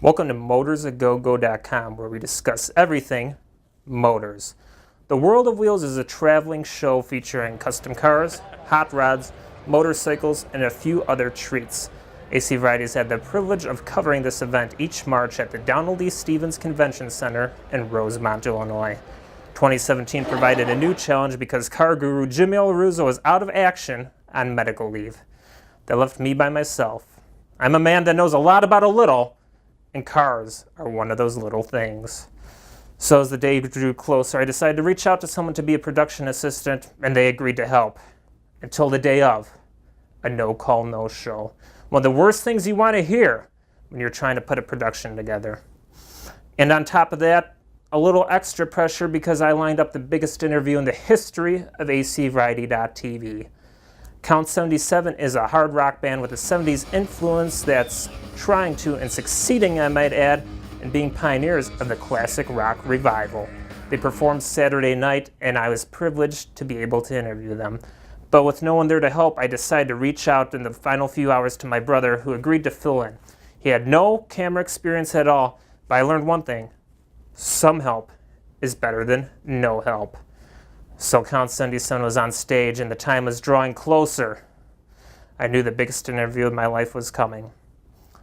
Welcome to motorsagogo.com, where we discuss everything motors. The World of Wheels is a traveling show featuring custom cars, hot rods, motorcycles, and a few other treats. AC Varieties had the privilege of covering this event each March at the Donald E. Stevens Convention Center in Rosemont, Illinois. 2017 provided a new challenge because car guru Jimmy Russo was out of action on medical leave. That left me by myself. I'm a man that knows a lot about a little, and cars are one of those little things. So as the day drew closer, I decided to reach out to someone to be a production assistant, and they agreed to help. Until the day of, a no-call, no-show. One of the worst things you want to hear when you're trying to put a production together. And on top of that, a little extra pressure because I lined up the biggest interview in the history of ACVariety.tv. Count 77 is a hard rock band with a 70s influence that's trying to, and succeeding I might add, in being pioneers of the classic rock revival. They performed Saturday night, and I was privileged to be able to interview them. But with no one there to help, I decided to reach out in the final few hours to my brother, who agreed to fill in. He had no camera experience at all, but I learned one thing: some help is better than no help. So Count 77 was on stage, and the time was drawing closer. I knew the biggest interview of my life was coming.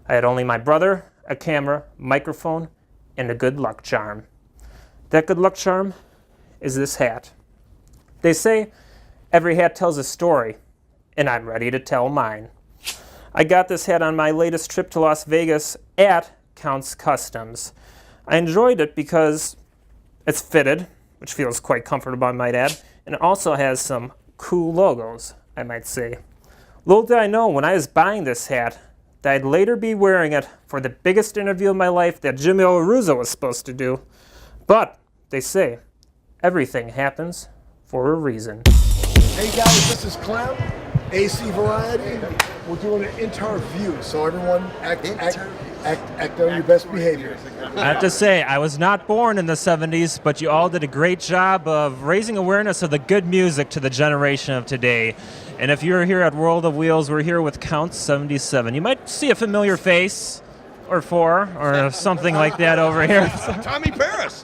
I had only my brother, a camera, microphone, and a good luck charm. That good luck charm is this hat. They say every hat tells a story, and I'm ready to tell mine. I got this hat on my latest trip to Las Vegas at Count's Customs. I enjoyed it because it's fitted, which feels quite comfortable, I might add, and it also has some cool logos, I might say. Little did I know when I was buying this hat that I'd later be wearing it for the biggest interview of my life that Jimmy Russo was supposed to do. But they say everything happens for a reason. Hey guys, this is Clem, AC Variety. We're doing an interview, so everyone act on your best behavior. I have to say, I was not born in the 70s, but you all did a great job of raising awareness of the good music to the generation of today. And if you're here at World of Wheels, we're here with Count 77. You might see a familiar face, or four, or something like that over here. Tommy Paris.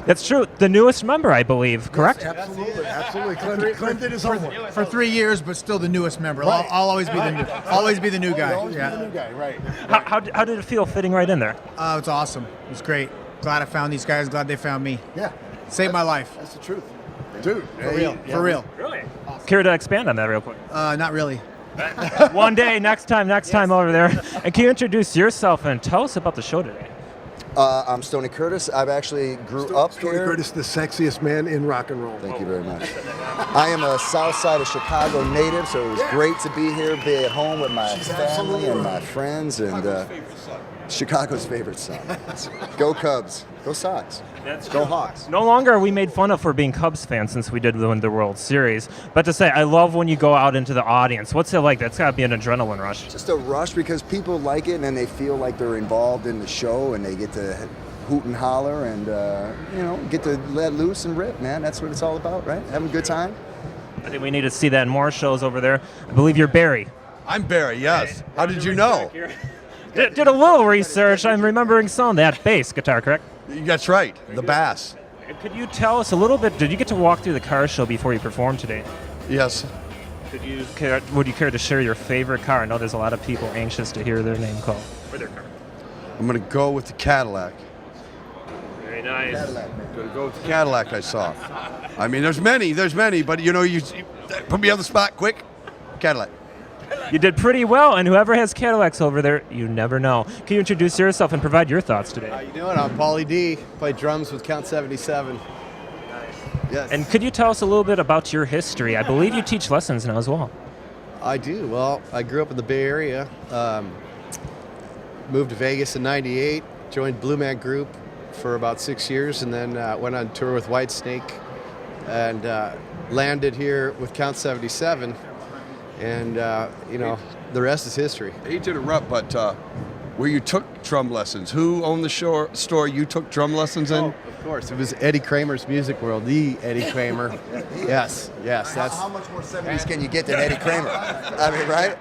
That's true. The newest member, I believe, correct? Yes, absolutely. Clem did his homework. For 3 years, but still the newest member. Right. I'll always be the new guy. Always be the new guy, right. How did it feel fitting right in there? It's awesome. It was great. Glad I found these guys. Glad they found me. Yeah. Saved my life. That's the truth. Dude. For real. Really? Care to expand on that real quick? Not really. One day, next time over there. And can you introduce yourself and tell us about the show today? I'm Stoney Curtis. I've actually grew up Tony here. Curtis, the sexiest man in rock and roll. Thank you very much. I am a South Side of Chicago native, so it was great to be here, be at home with my family and my friends, and Chicago's favorite son. Go Cubs. Go Sox. Go Hawks. No longer are we made fun of for being Cubs fans since we did win the World Series. But to say, I love when you go out into the audience. What's it like? That's got to be an adrenaline rush. Just a rush because people like it and they feel like they're involved in the show and they get to hoot and holler and get to let loose and rip, man. That's what it's all about, right? Having a good time. I think we need to see that in more shows over there. I believe you're Barry. I'm Barry, yes. How did you know? Did a little research. I'm remembering some of that bass guitar, correct? That's right, the bass. Could you tell us a little bit? Did you get to walk through the car show before you performed today? Yes. Would you care to share your favorite car? I know there's a lot of people anxious to hear their name called. Or their car. I'm going to go with the Cadillac. Very nice. I'm going to go with the Cadillac I saw. I mean, there's many, but you put me on the spot quick. Cadillac. You did pretty well, and whoever has Cadillacs over there, you never know. Can you introduce yourself and provide your thoughts today? How you doing? I'm Paulie D. Play drums with Count 77. Nice. Yes. And could you tell us a little bit about your history? I believe you teach lessons now as well. I do. Well, I grew up in the Bay Area. Moved to Vegas in '98. Joined Blue Man Group for about 6 years, and then went on tour with Whitesnake, and landed here with Count 77. And, the rest is history. I hate to interrupt, but where you took drum lessons, who owned the store you took drum lessons in? Oh, of course. It was Eddie Kramer's Music World, the Eddie Kramer. Yes. That's How much more 70s can you get than Eddie Kramer? I mean, right?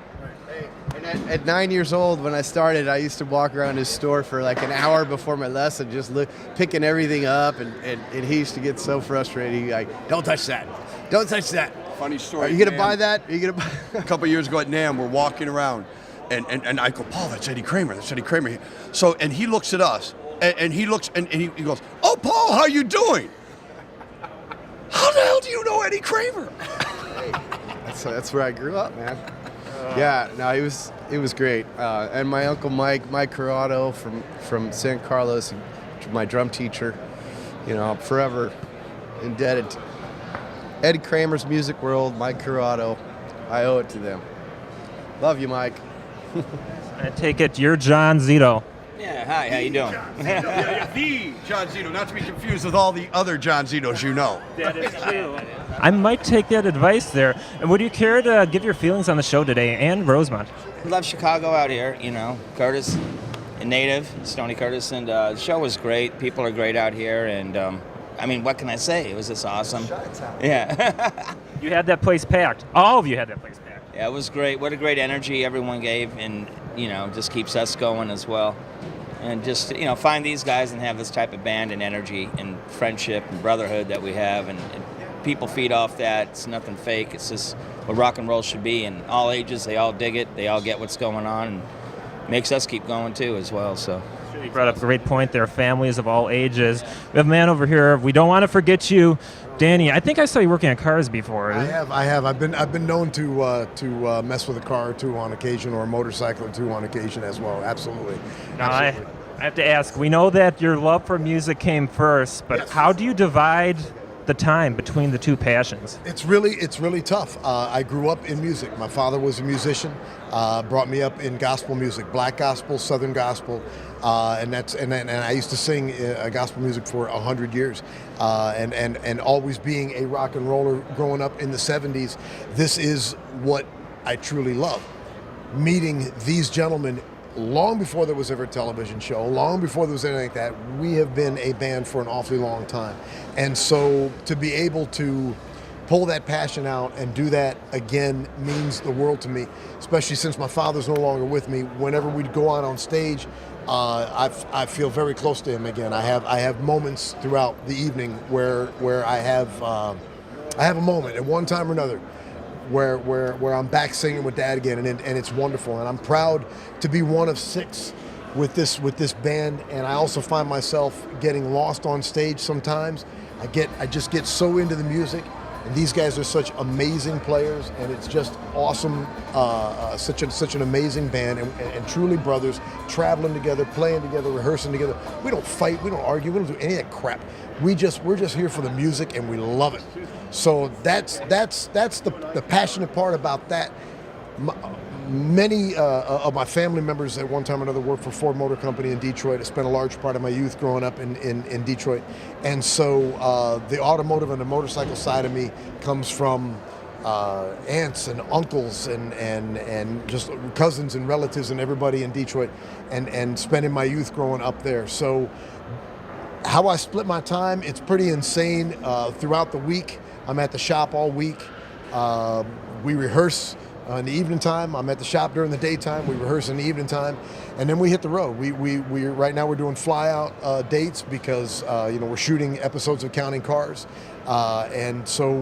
Hey, And at 9 years old, when I started, I used to walk around his store for like an hour before my lesson, just picking everything up, and he used to get so frustrated. He'd be like, "Don't touch that! Don't touch that!" Funny story. Are you gonna buy that? Are you gonna buy? A couple years ago at NAMM, we're walking around, and I go, Paul, that's Eddie Kramer. That's Eddie Kramer. So, and he looks at us, and he looks, and he goes, "Oh, Paul, how you doing? How the hell do you know Eddie Kramer?" That's where I grew up, man. Yeah, no, it was great. And my uncle Mike Corrado from San Carlos, my drum teacher. You know, I'm forever indebted to Eddie Kramer's music world, Mike Corrado. I owe it to them. Love you, Mike. I take it you're John Zito. Yeah, hi, how you doing? The John Zito, not to be confused with all the other John Zitos you know. That is true. I might take that advice there. And would you care to give your feelings on the show today and Rosemont? Love Chicago out here, Curtis, a native, Stoney Curtis, and the show was great. People are great out here, and I mean, what can I say? It was just awesome. Yeah. You had that place packed. All of you had that place packed. Yeah, it was great. What a great energy everyone gave, and, just keeps us going as well. And just, find these guys and have this type of band and energy and friendship and brotherhood that we have, and people feed off that. It's nothing fake. It's just what rock and roll should be, and all ages, they all dig it. They all get what's going on, and makes us keep going too as well. So You brought up a great point there, families of all ages. We have a man over here. We don't want to forget you, Danny. I think I saw you working on cars before. I have. I've been known to mess with a car or two on occasion, or a motorcycle or two on occasion as well. Absolutely. Now, I have to ask, we know that your love for music came first, but how do you divide the time between the two passions? It's really tough. I grew up in music. My father was a musician, brought me up in gospel music, black gospel, southern gospel, and I used to sing gospel music for 100 years, and always being a rock and roller growing up in the 70s. This is what I truly love. Meeting these gentlemen long before there was ever a television show, long before there was anything like that. We have been a band for an awfully long time. And so to be able to pull that passion out and do that again means the world to me, especially since my father's no longer with me. Whenever we'd go out on stage, I feel very close to him again. I have moments throughout the evening where I have a moment at one time or another where I'm back singing with Dad again, and it's wonderful. And I'm proud to be one of 6 with this band. And I also find myself getting lost on stage sometimes. I just get so into the music, and these guys are such amazing players, and it's just awesome. Such an amazing band, and truly brothers, traveling together, playing together, rehearsing together. We don't fight, we don't argue, we don't do any of that crap. We're just here for the music, and we love it. So that's the passionate part about that. Many of my family members at one time or another worked for Ford Motor Company in Detroit. I spent a large part of my youth growing up in Detroit. And so the automotive and the motorcycle side of me comes from aunts and uncles and just cousins and relatives and everybody in Detroit, and spending my youth growing up there. So how I split my time, it's pretty insane. Throughout the week, I'm at the shop all week. We rehearse in the evening time. I'm at the shop during the daytime. We rehearse in the evening time, and then we hit the road. We right now we're doing fly out dates because we're shooting episodes of Counting Cars, and so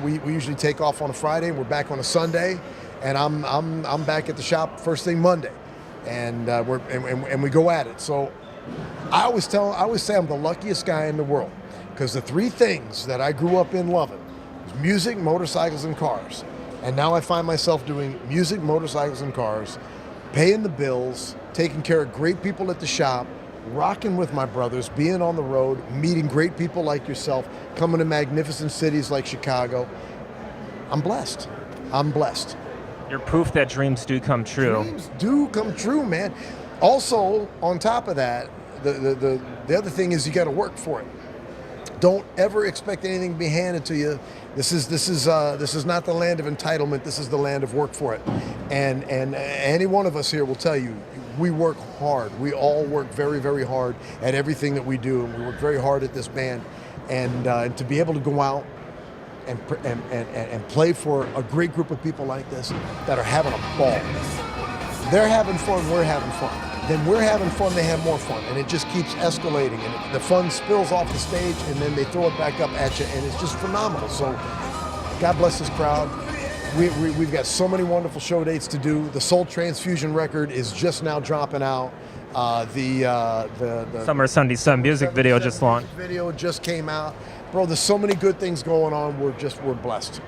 we usually take off on a Friday. We're back on a Sunday, and I'm back at the shop first thing Monday, and we go at it. So I always say I'm the luckiest guy in the world, because the 3 things that I grew up in loving was music, motorcycles, and cars. And now I find myself doing music, motorcycles, and cars, paying the bills, taking care of great people at the shop, rocking with my brothers, being on the road, meeting great people like yourself, coming to magnificent cities like Chicago. I'm blessed. You're proof that dreams do come true. Dreams do come true, man. Also, on top of that, the other thing is you got to work for it. Don't ever expect anything to be handed to you. This is not the land of entitlement. This is the land of work for it. And any one of us here will tell you, we work hard. We all work very, very hard at everything that we do, and we work very hard at this band. And to be able to go out and play for a great group of people like this that are having a ball. they're having fun, we're having fun. Then we're having fun, they have more fun. And it just keeps escalating. And the fun spills off the stage, and then they throw it back up at you, and it's just phenomenal. So God bless this crowd. We've got so many wonderful show dates to do. The Soul Transfusion record is just now dropping out. The Summer 77 music video just launched. Video just came out. Bro, there's so many good things going on. We're blessed.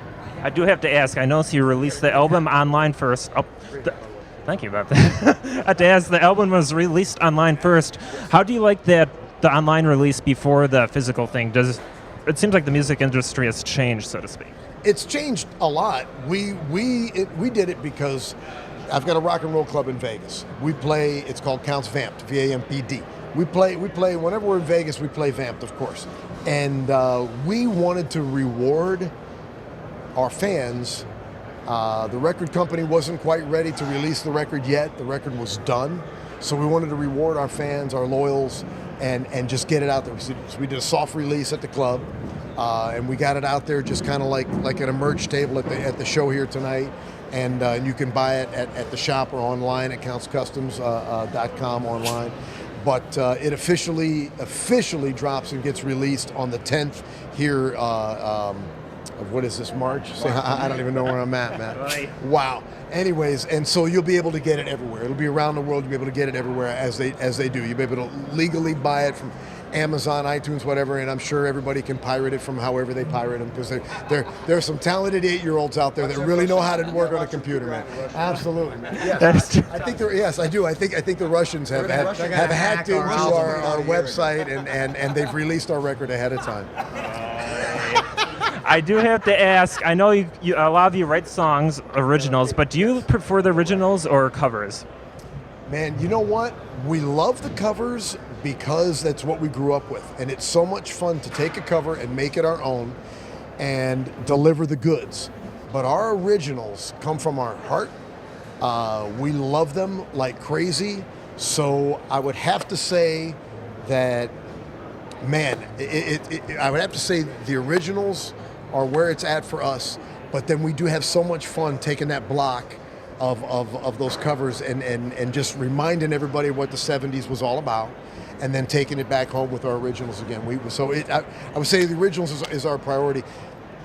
I do have to ask, I noticed you released the album online first. Thank you about that. I have to ask, the album was released online first. How do you like that, the online release before the physical thing? It seems like the music industry has changed, so to speak. It's changed a lot. We did it because I've got a rock and roll club in Vegas. We play, it's called Counts Vamped, V-A-M-P-D. We play, whenever we're in Vegas, we play Vamped, of course. And we wanted to reward our fans. The record company wasn't quite ready to release the record yet. The record was done. So we wanted to reward our fans, our loyals, and just get it out there. So we did a soft release at the club, and we got it out there just kind of like at a merch table at the show here tonight. And you can buy it at the shop or online at countscustoms.com online. But it officially drops and gets released on the 10th here. What is this, March? I don't even know where I'm at, man. Right. Wow. Anyways, and so you'll be able to get it everywhere. It'll be around the world. You'll be able to get it everywhere as they do. You'll be able to legally buy it from Amazon, iTunes, whatever, and I'm sure everybody can pirate it from however they pirate them, because there are some talented 8-year-olds out there that really know how to work on a computer, man. Absolutely, man. Yes. I think yes, I do. I think the Russians have hacked into our website and they've released our record ahead of time. I do have to ask, I know you a lot of you write songs, originals, but do you prefer the originals or covers? Man, you know what? We love the covers because that's what we grew up with. And it's so much fun to take a cover and make it our own and deliver the goods. But our originals come from our heart. We love them like crazy. So I would have to say that, man, I would have to say the originals are where it's at for us. But then we do have so much fun taking that block of those covers and just reminding everybody what the 70s was all about, and then taking it back home with our originals again. I would say the originals is our priority.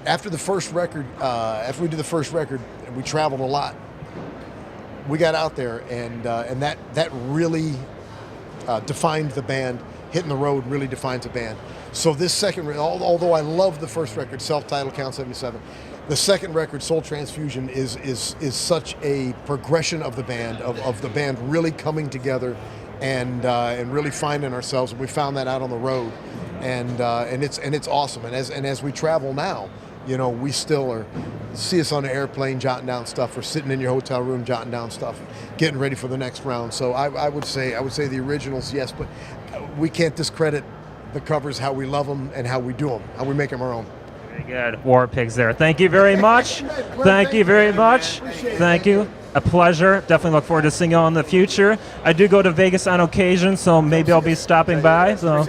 After the first record, after we did the first record, we traveled a lot. We got out there, and that really defined the band. Hitting the road really defines a band. So this second, although I love the first record, self-titled Count 77, the second record, Soul Transfusion, is such a progression of the band, of the band really coming together and really finding ourselves. And we found that out on the road, and it's awesome. And as we travel now, you know, we still are, see us on an airplane jotting down stuff, or sitting in your hotel room jotting down stuff, getting ready for the next round. So I would say the originals, yes, but we can't discredit the covers, how we love them and how we do them, how we make them our own. Very good. War Pigs there. Thank you very much. Thank you very much. Thank you. A pleasure. Definitely look forward to seeing you all in the future. I do go to Vegas on occasion, so maybe I'll be stopping by. So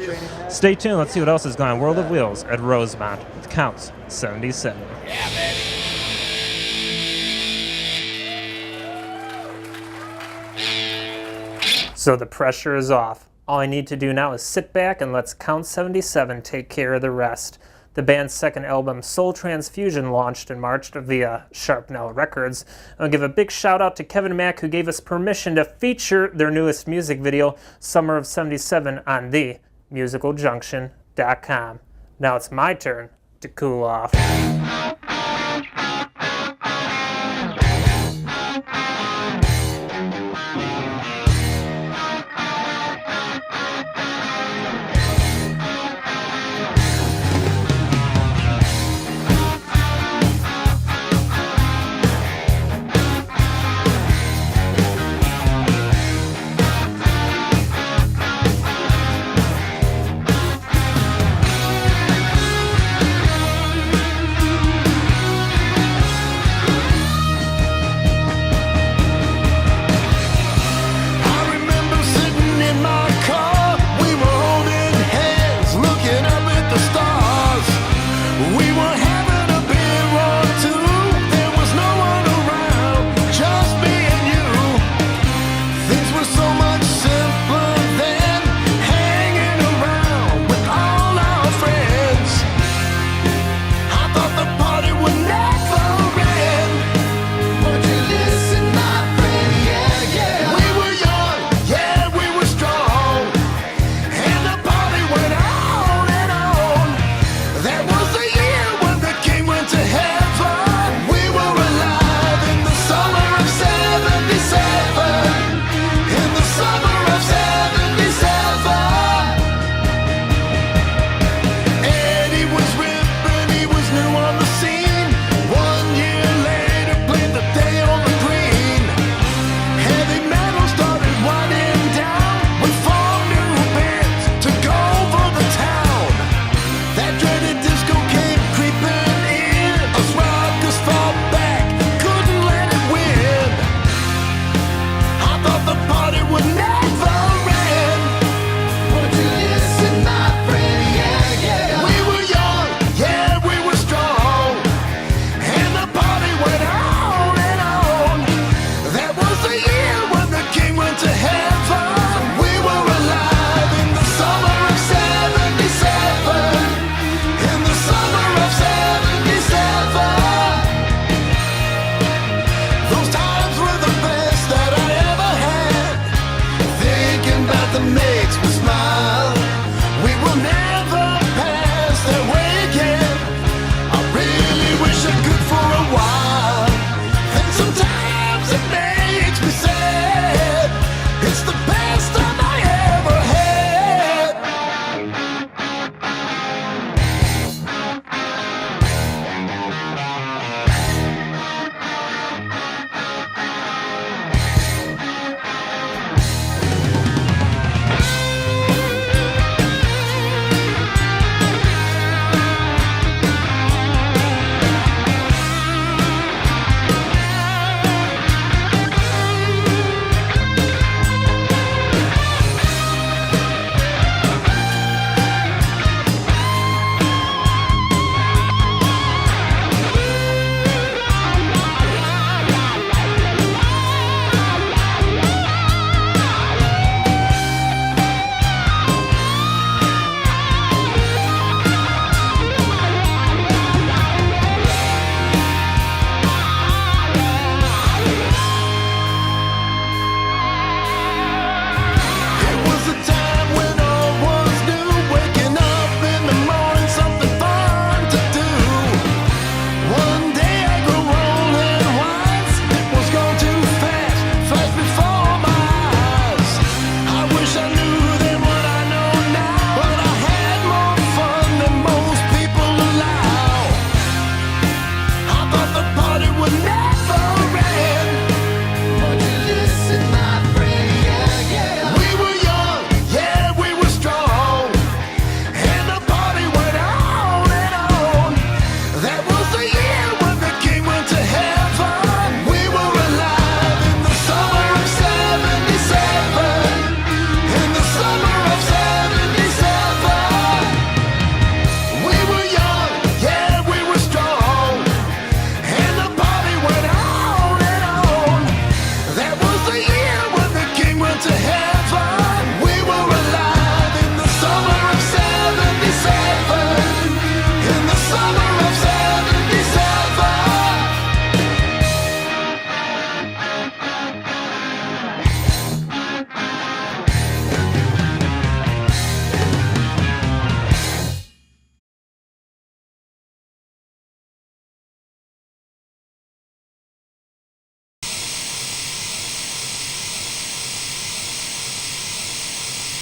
stay tuned. Let's see what else is going on. World of Wheels at Rosemont. It counts 77. Yeah, baby. So the pressure is off. All I need to do now is sit back and let's Count 77 take care of the rest. The band's second album, Soul Transfusion, launched in March via Sharpnel Records. I'll give a big shout out to Kevin Mack, who gave us permission to feature their newest music video, Summer of 77, on themusicaljunction.com. Now it's my turn to cool off.